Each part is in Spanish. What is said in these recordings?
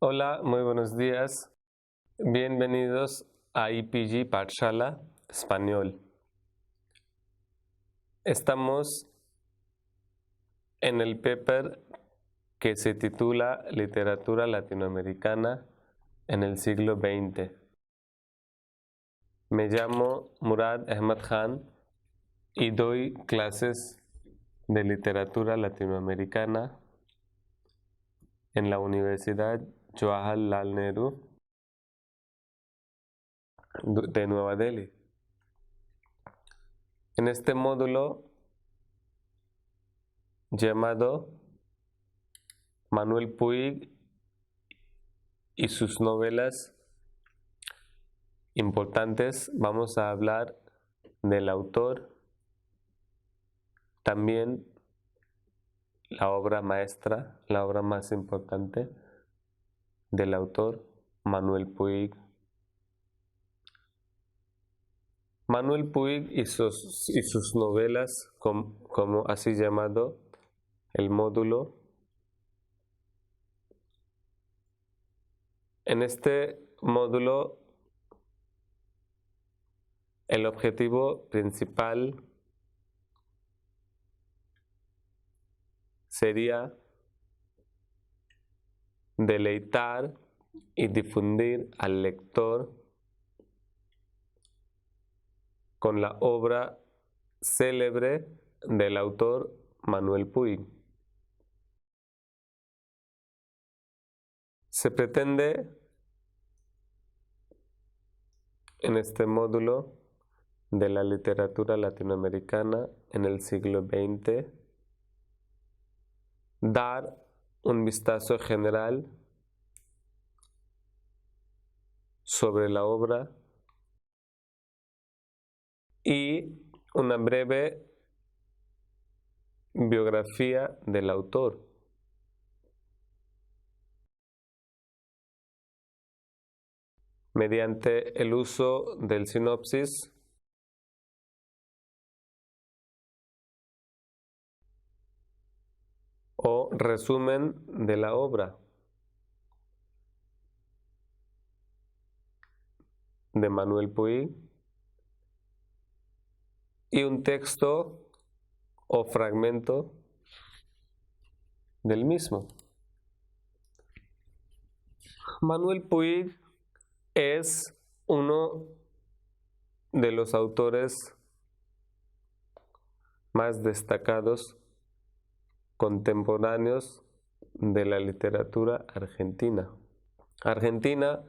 Hola, muy buenos días. Bienvenidos a IPG Pathshala Español. Estamos en el paper que se titula Literatura Latinoamericana en el siglo XX. Me llamo Murad Ahmad Khan y doy clases de literatura latinoamericana en la Universidad Jawaharlal Nehru de Nueva Delhi. En este módulo llamado Manuel Puig y sus novelas importantes, vamos a hablar del autor, también la obra maestra, la obra más importante del autor, Manuel Puig. Manuel Puig y sus novelas, como así llamado el módulo. En este módulo, el objetivo principal sería deleitar y difundir al lector con la obra célebre del autor Manuel Puig. Se pretende en este módulo de la literatura latinoamericana en el siglo XX dar un vistazo general sobre la obra y una breve biografía del autor. Mediante el uso del sinopsis o resumen de la obra de Manuel Puig y un texto o fragmento del mismo. Manuel Puig es uno de los autores más destacados contemporáneos de la literatura argentina. Argentina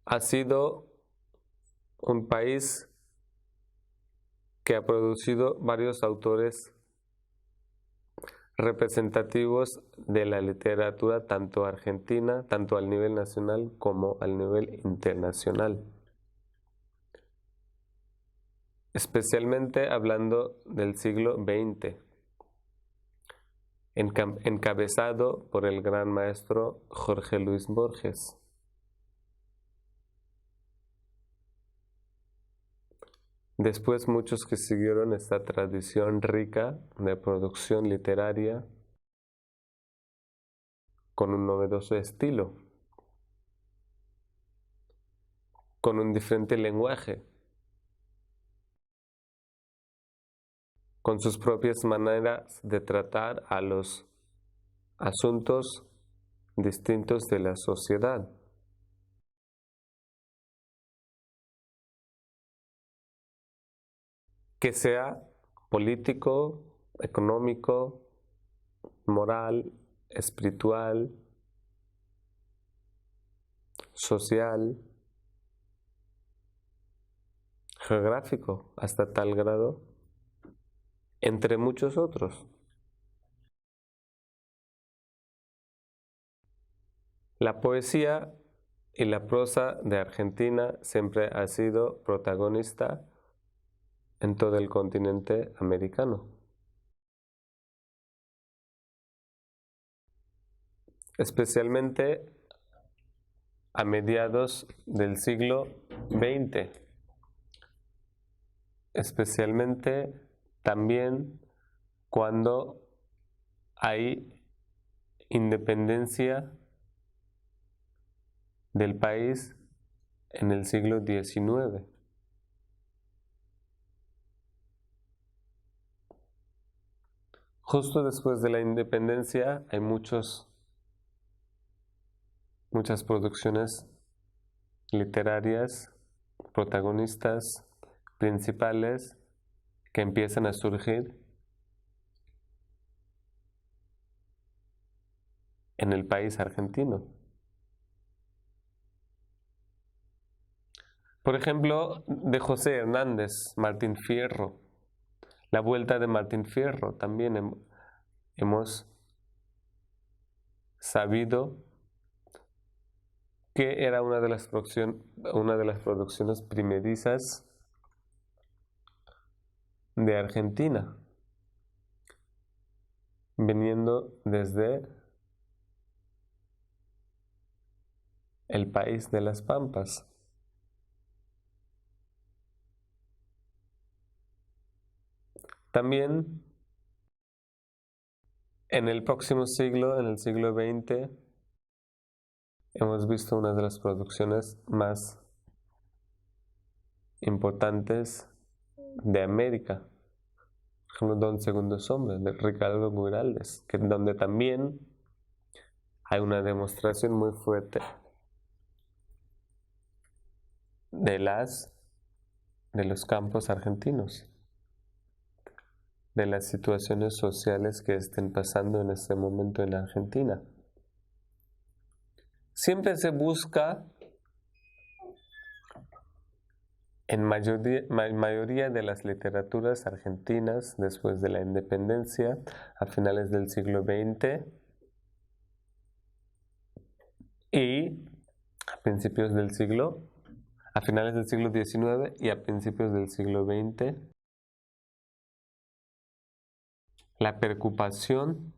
ha sido un país que ha producido varios autores representativos de la literatura tanto argentina, tanto al nivel nacional como al nivel internacional. Especialmente hablando del siglo XX, encabezado por el gran maestro Jorge Luis Borges. Después muchos que siguieron esta tradición rica de producción literaria con un novedoso estilo, con un diferente lenguaje, con sus propias maneras de tratar a los asuntos distintos de la sociedad. Que sea político, económico, moral, espiritual, social, geográfico, hasta tal grado, entre muchos otros. La poesía y la prosa de Argentina siempre ha sido protagonista en todo el continente americano. Especialmente a mediados del siglo XX. Especialmente también cuando hay independencia del país en el siglo XIX. Justo después de la independencia hay muchas producciones literarias, protagonistas principales que empiezan a surgir en el país argentino. Por ejemplo, de José Hernández, Martín Fierro, la vuelta de Martín Fierro, también hemos sabido que era una de las producciones primerizas de Argentina, viniendo desde el país de las Pampas. También en el próximo siglo, en el siglo XX, hemos visto una de las producciones más importantes de América, por ejemplo, Don Segundo Hombre, de Ricardo Guraldes, donde también hay una demostración muy fuerte de los campos argentinos, de las situaciones sociales que estén pasando en este momento en Argentina. Siempre se busca, en mayoría de las literaturas argentinas, después de la independencia, a finales del siglo XX y a finales del siglo XIX y a principios del siglo XX, la preocupación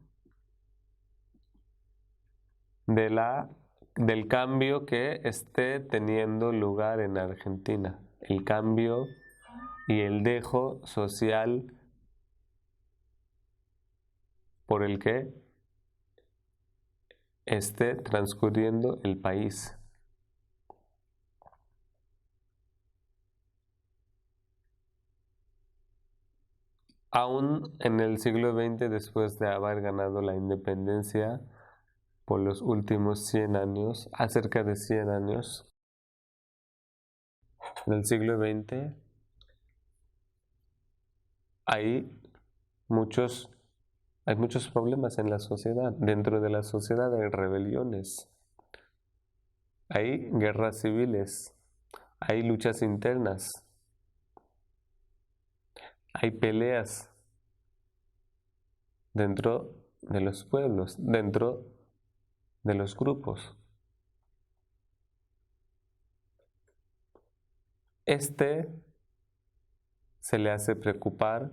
del cambio que esté teniendo lugar en Argentina, el cambio y el dejo social por el que esté transcurriendo el país. Aún en el siglo XX, después de haber ganado la independencia por los últimos 100 años, acerca de 100 años, en el siglo XX hay muchos problemas en la sociedad. Dentro de la sociedad hay rebeliones, hay guerras civiles, hay luchas internas, hay peleas dentro de los pueblos, dentro de los grupos. Se le hace preocupar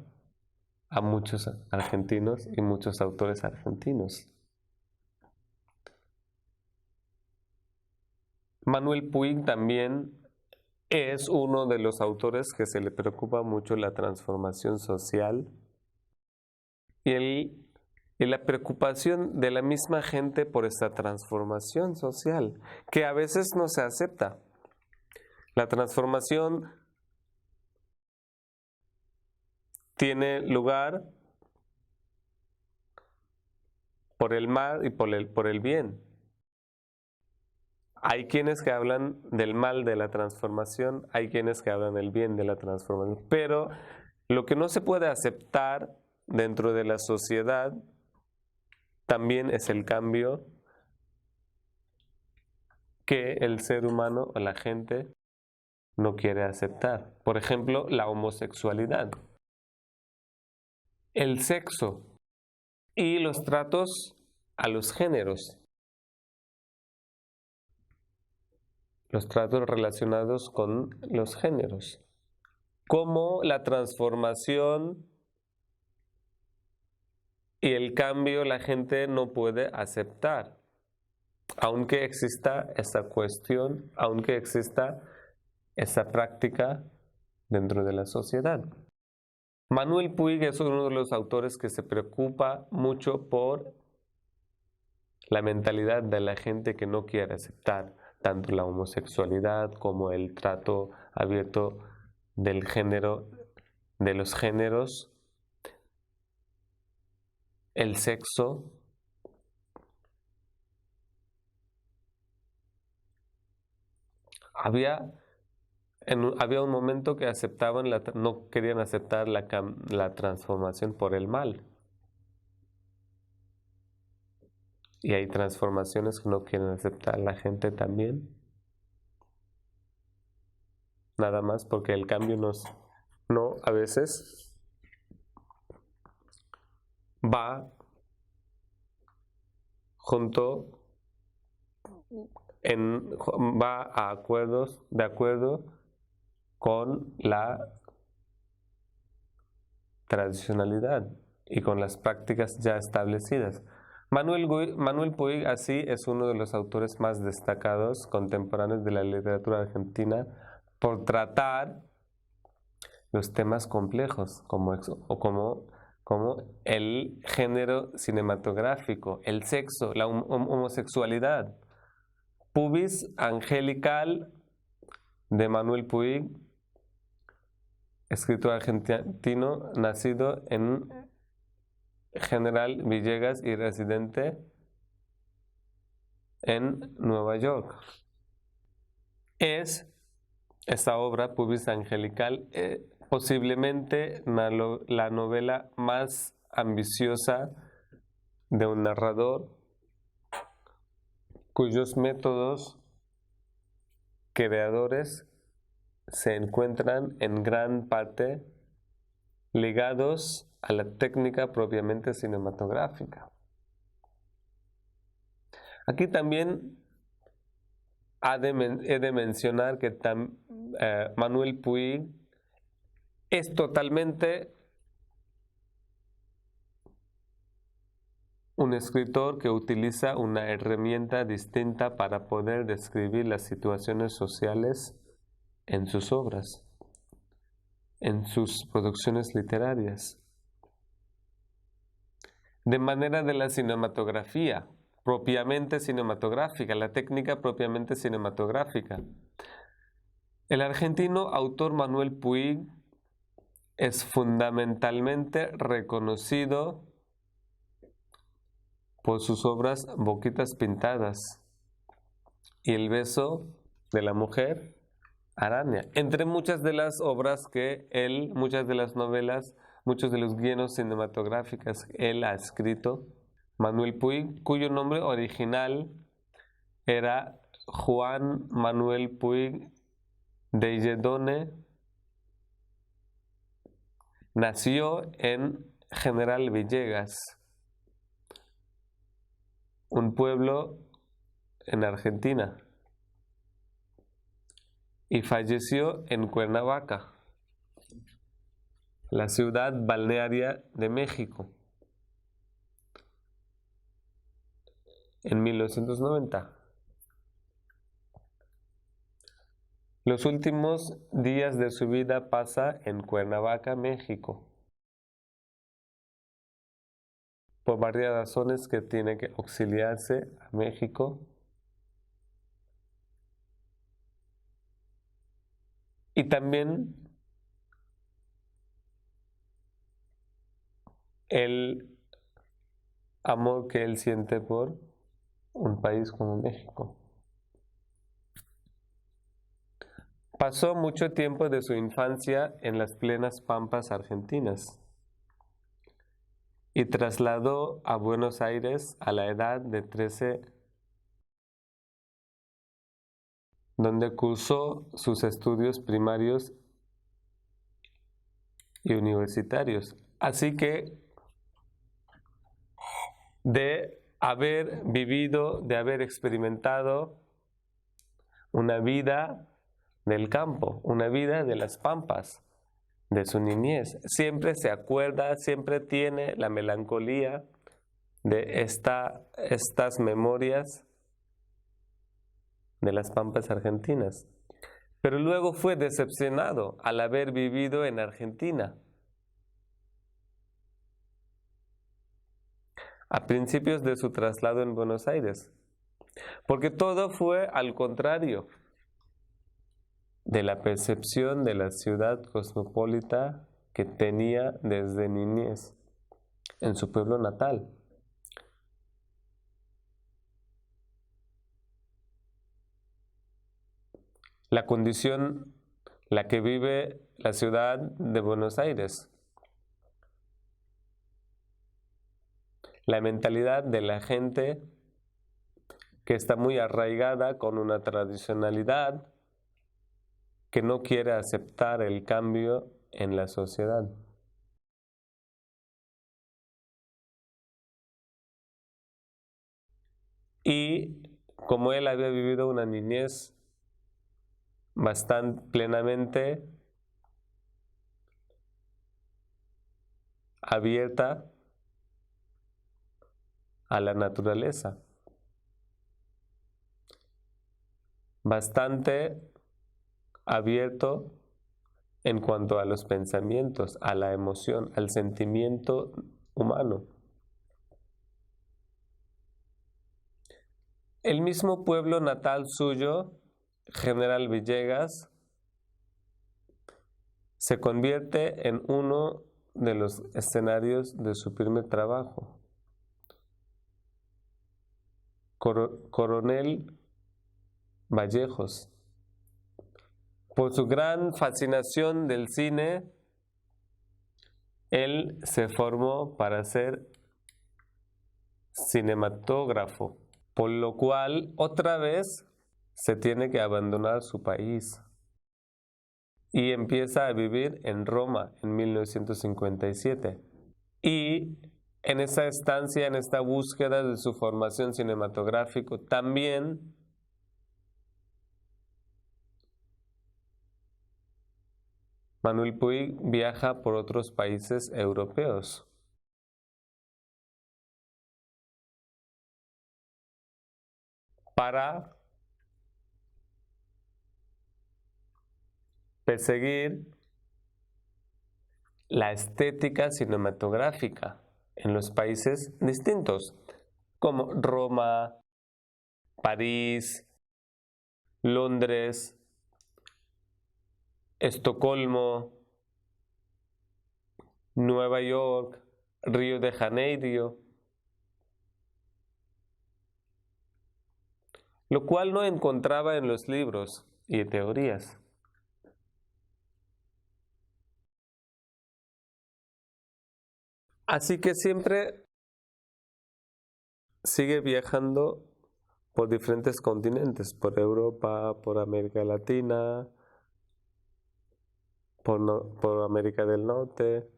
a muchos argentinos y muchos autores argentinos. Manuel Puig también es uno de los autores que se le preocupa mucho la transformación social y la preocupación de la misma gente por esta transformación social, que a veces no se acepta. La transformación tiene lugar por el mal y por el bien. Hay quienes que hablan del mal de la transformación, hay quienes que hablan del bien de la transformación, pero lo que no se puede aceptar dentro de la sociedad también es el cambio que el ser humano o la gente no quiere aceptar. Por ejemplo, la homosexualidad, el sexo y los tratos a los géneros. Los tratos relacionados con los géneros, como la transformación y el cambio la gente no puede aceptar, aunque exista esa cuestión, aunque exista esa práctica dentro de la sociedad. Manuel Puig es uno de los autores que se preocupa mucho por la mentalidad de la gente que no quiere aceptar. tanto la homosexualidad como el trato abierto del género, de los géneros, el sexo. Había un momento que aceptaban no querían aceptar la transformación por el mal. Y hay transformaciones que no quieren aceptar la gente también. Nada más porque el cambio no a veces va va a de acuerdo con la tradicionalidad y con las prácticas ya establecidas. Manuel Puig así es uno de los autores más destacados contemporáneos de la literatura argentina por tratar los temas complejos como el género cinematográfico, el sexo, la homosexualidad. Pubis Angelical de Manuel Puig, escritor argentino, nacido en General Villegas y residente en Nueva York. Esta obra, Pubis Angelical, posiblemente la novela más ambiciosa de un narrador cuyos métodos creadores se encuentran en gran parte ligados a la técnica propiamente cinematográfica. Aquí también he de mencionar que Manuel Puig es totalmente un escritor que utiliza una herramienta distinta para poder describir las situaciones sociales en sus obras, en sus producciones literarias, de manera de la cinematografía propiamente cinematográfica, la técnica propiamente cinematográfica. El argentino autor Manuel Puig es fundamentalmente reconocido por sus obras Boquitas Pintadas y El beso de la mujer araña, entre muchas de las obras que él, muchas de las novelas, muchos de los guiones cinematográficos él ha escrito. Manuel Puig, cuyo nombre original era Juan Manuel Puig de Lledone, nació en General Villegas, un pueblo en Argentina, y falleció en Cuernavaca, la ciudad balnearia de México, en 1990. Los últimos días de su vida pasa en Cuernavaca, México, por varias razones que tiene que auxiliarse a México. Y también el amor que él siente por un país como México. Pasó mucho tiempo de su infancia en las plenas pampas argentinas y trasladó a Buenos Aires a la edad de 13, donde cursó sus estudios primarios y universitarios. Así que de haber vivido, de haber experimentado una vida del campo, una vida de las pampas, de su niñez. Siempre se acuerda, siempre tiene la melancolía de estas memorias de las pampas argentinas. Pero luego fue decepcionado al haber vivido en Argentina. A principios de su traslado en Buenos Aires, porque todo fue al contrario de la percepción de la ciudad cosmopolita que tenía desde niñez en su pueblo natal. La condición la que vive la ciudad de Buenos Aires, la mentalidad de la gente que está muy arraigada con una tradicionalidad, que no quiere aceptar el cambio en la sociedad. Y como él había vivido una niñez bastante plenamente abierta a la naturaleza, bastante abierto en cuanto a los pensamientos, a la emoción, al sentimiento humano. El mismo pueblo natal suyo, General Villegas, se convierte en uno de los escenarios de su primer trabajo. Coronel Vallejos. Por su gran fascinación del cine, él se formó para ser cinematógrafo, por lo cual otra vez se tiene que abandonar su país y empieza a vivir en Roma en 1957. Y en esa estancia, en esta búsqueda de su formación cinematográfica, también Manuel Puig viaja por otros países europeos. Para perseguir la estética cinematográfica en los países distintos, como Roma, París, Londres, Estocolmo, Nueva York, Río de Janeiro, lo cual no encontraba en los libros y teorías. Así que siempre sigue viajando por diferentes continentes, por Europa, por América Latina, por América del Norte,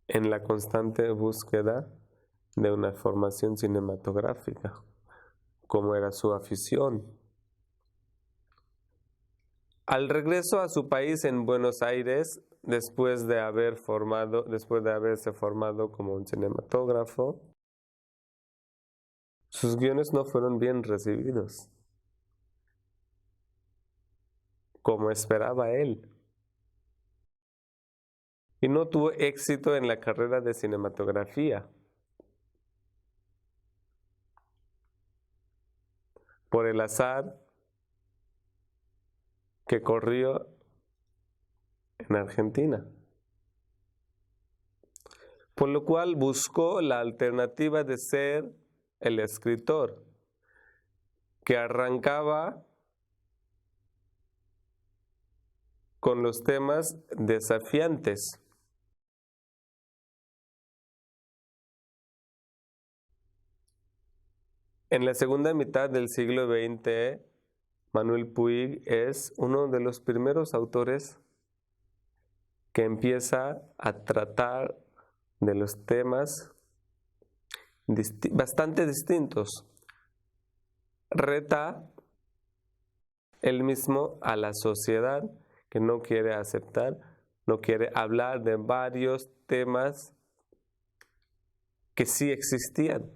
en la constante búsqueda de una formación cinematográfica, como era su afición. Al regreso a su país en Buenos Aires, después de haberse formado como un cinematógrafo, sus guiones no fueron bien recibidos, como esperaba él. Y no tuvo éxito en la carrera de cinematografía. Por el azar que corrió en Argentina. Por lo cual buscó la alternativa de ser el escritor, que arrancaba con los temas desafiantes. En la segunda mitad del siglo XX, Manuel Puig es uno de los primeros autores que empieza a tratar de los temas bastante distintos. Reta él mismo a la sociedad que no quiere aceptar, no quiere hablar de varios temas que sí existían,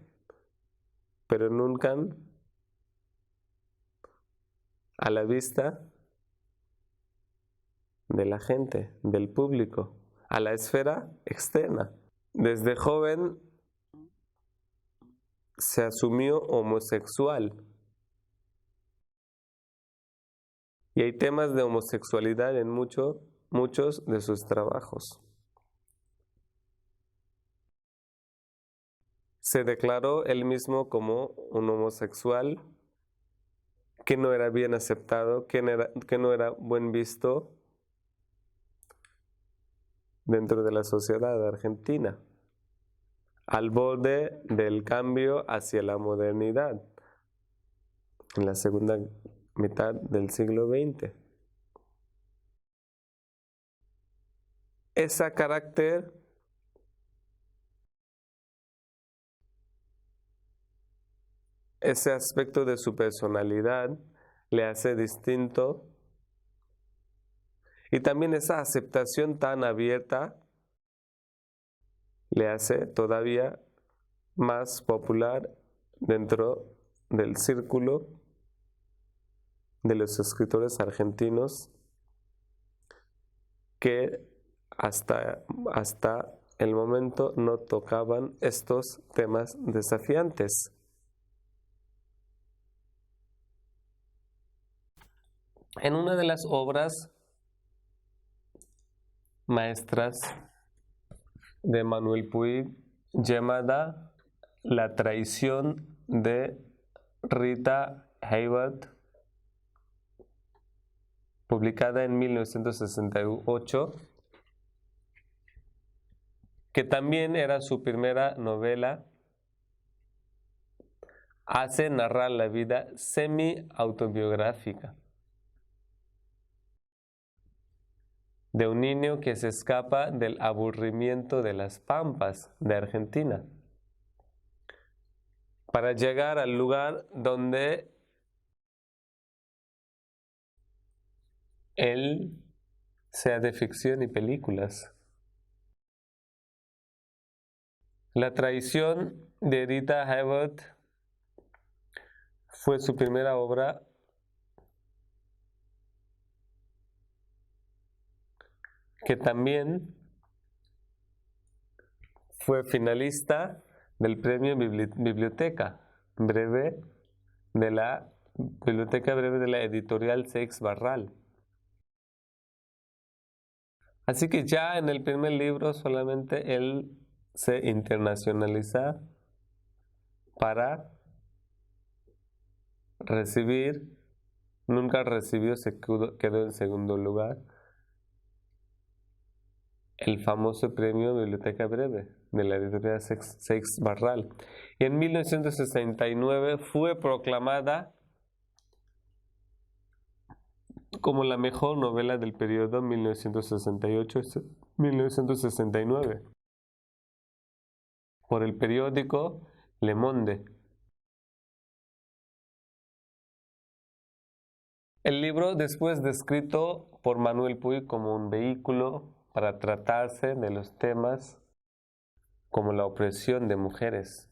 pero nunca a la vista de la gente, del público, a la esfera externa. Desde joven se asumió homosexual. Y hay temas de homosexualidad en muchos de sus trabajos. Se declaró él mismo como un homosexual que no era bien aceptado, que no era buen visto dentro de la sociedad argentina, al borde del cambio hacia la modernidad en la segunda mitad del siglo XX. Ese carácter ese aspecto de su personalidad le hace distinto, y también esa aceptación tan abierta le hace todavía más popular dentro del círculo de los escritores argentinos que hasta el momento no tocaban estos temas desafiantes. En una de las obras maestras de Manuel Puig, llamada La traición de Rita Hayworth, publicada en 1968, que también era su primera novela, hace narrar la vida semi-autobiográfica de un niño que se escapa del aburrimiento de las pampas de Argentina para llegar al lugar donde él sea de ficción y películas. La traición de Rita Hayworth fue su primera obra que también fue finalista del premio Biblioteca Breve de la Biblioteca Breve de la editorial Seix Barral. Así que ya en el primer libro solamente él se internacionaliza para recibir, nunca recibió, se quedó en segundo lugar, el famoso premio Biblioteca Breve de la editorial Seix Barral. Y en 1969 fue proclamada como la mejor novela del periodo 1968-1969 por el periódico Le Monde. El libro después descrito por Manuel Puig como un vehículo para tratarse de los temas como la opresión de mujeres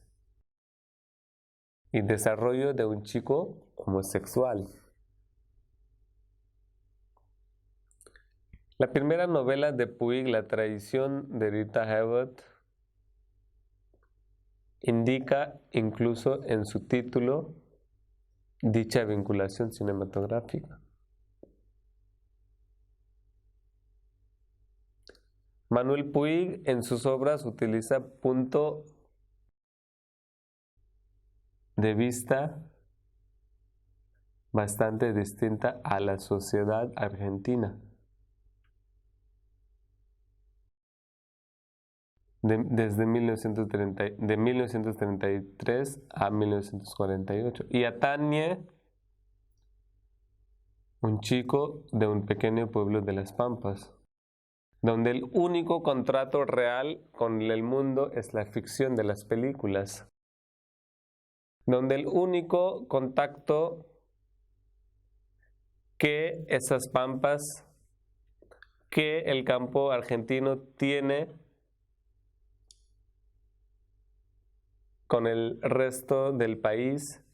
y desarrollo de un chico homosexual. La primera novela de Puig, La traición de Rita Hayworth, indica incluso en su título dicha vinculación cinematográfica. Manuel Puig en sus obras utiliza punto de vista bastante distinta a la sociedad argentina. Desde de 1933 a 1948 y atañe un chico de un pequeño pueblo de Las Pampas, donde el único contrato real con el mundo es la ficción de las películas, donde el único contacto que esas pampas, que el campo argentino tiene con el resto del país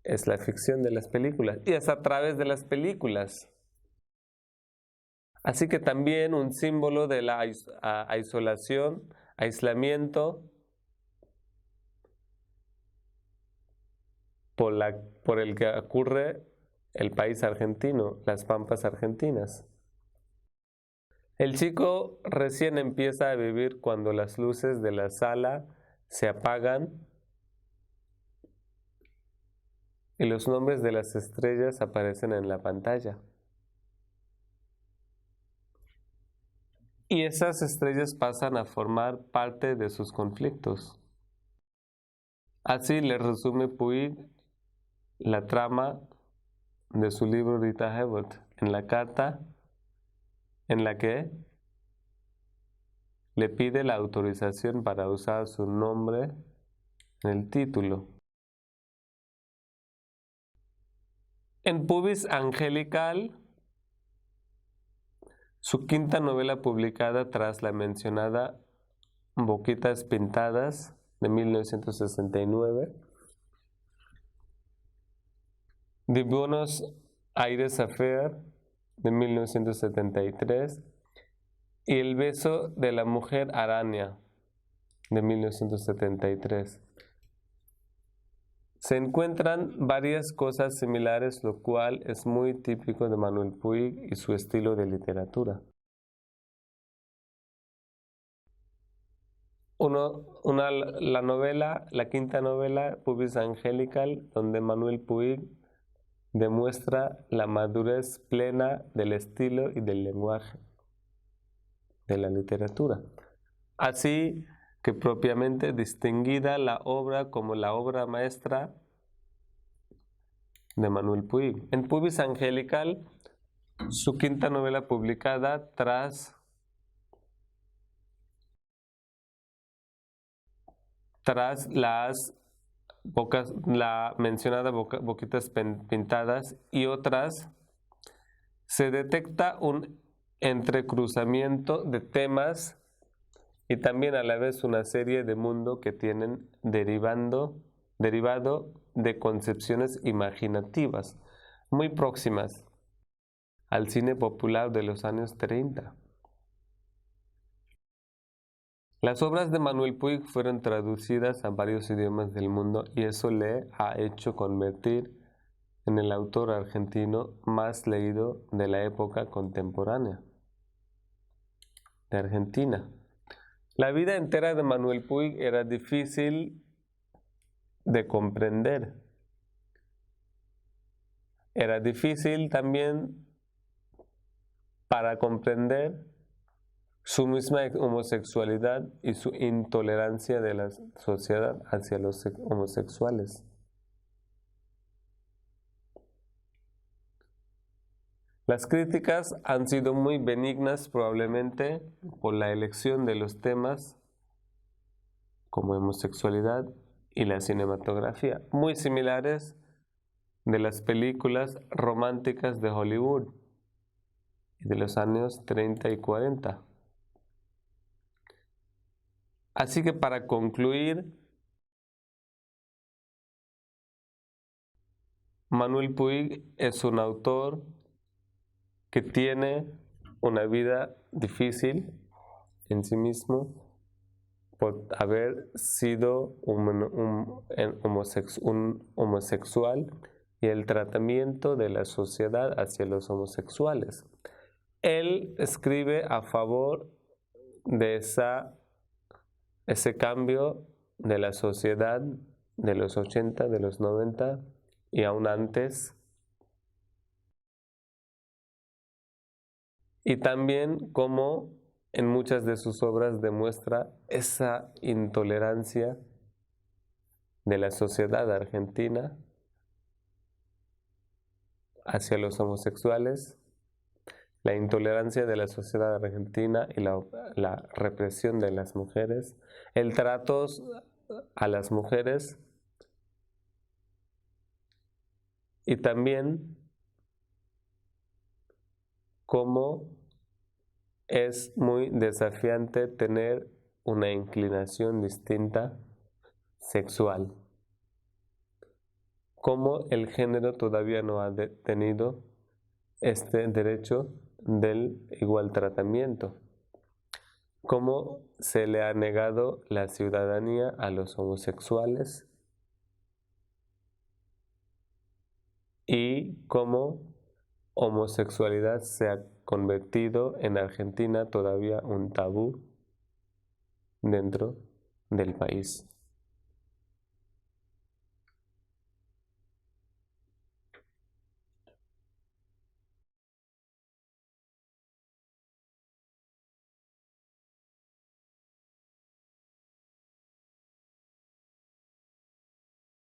es la ficción de las películas, y es a través de las películas. Así que también un símbolo de la aislamiento por el que ocurre el país argentino, las Pampas argentinas. El chico recién empieza a vivir cuando las luces de la sala se apagan y los nombres de las estrellas aparecen en la pantalla. Y esas estrellas pasan a formar parte de sus conflictos. Así le resume Puig la trama de su libro Rita Hayworth en la carta en la que le pide la autorización para usar su nombre en el título. En Pubis Angelical, su quinta novela publicada tras la mencionada Boquitas Pintadas de 1969, de Buenos Aires Affair de 1973 y El beso de la mujer araña de 1973. Se encuentran varias cosas similares, lo cual es muy típico de Manuel Puig y su estilo de literatura. La quinta novela, Pubis Angelical, donde Manuel Puig demuestra la madurez plena del estilo y del lenguaje de la literatura. Así que propiamente distinguida la obra como la obra maestra de Manuel Puig. En Pubis Angelical, su quinta novela publicada tras la mencionada Boquitas Pintadas y otras, se detecta un entrecruzamiento de temas y también a la vez una serie de mundo que tienen derivado de concepciones imaginativas muy próximas al cine popular de los años 30. Las obras de Manuel Puig fueron traducidas a varios idiomas del mundo y eso le ha hecho convertir en el autor argentino más leído de la época contemporánea de Argentina. La vida entera de Manuel Puig era difícil de comprender. Era difícil también para comprender su misma homosexualidad y su intolerancia de la sociedad hacia los homosexuales. Las críticas han sido muy benignas probablemente por la elección de los temas como homosexualidad y la cinematografía, muy similares de las películas románticas de Hollywood de los años 30 y 40. Así que para concluir, Manuel Puig es un autor que tiene una vida difícil en sí mismo por haber sido un homosexual y el tratamiento de la sociedad hacia los homosexuales. Él escribe a favor de ese cambio de la sociedad de los 80, de los 90 y aún antes. Y también como en muchas de sus obras demuestra esa intolerancia de la sociedad argentina hacia los homosexuales, la intolerancia de la sociedad argentina y la represión de las mujeres, el trato a las mujeres y también cómo es muy desafiante tener una inclinación distinta sexual. Cómo el género todavía no ha tenido este derecho del igual tratamiento. Cómo se le ha negado la ciudadanía a los homosexuales y cómo homosexualidad se ha convertido en Argentina todavía un tabú dentro del país.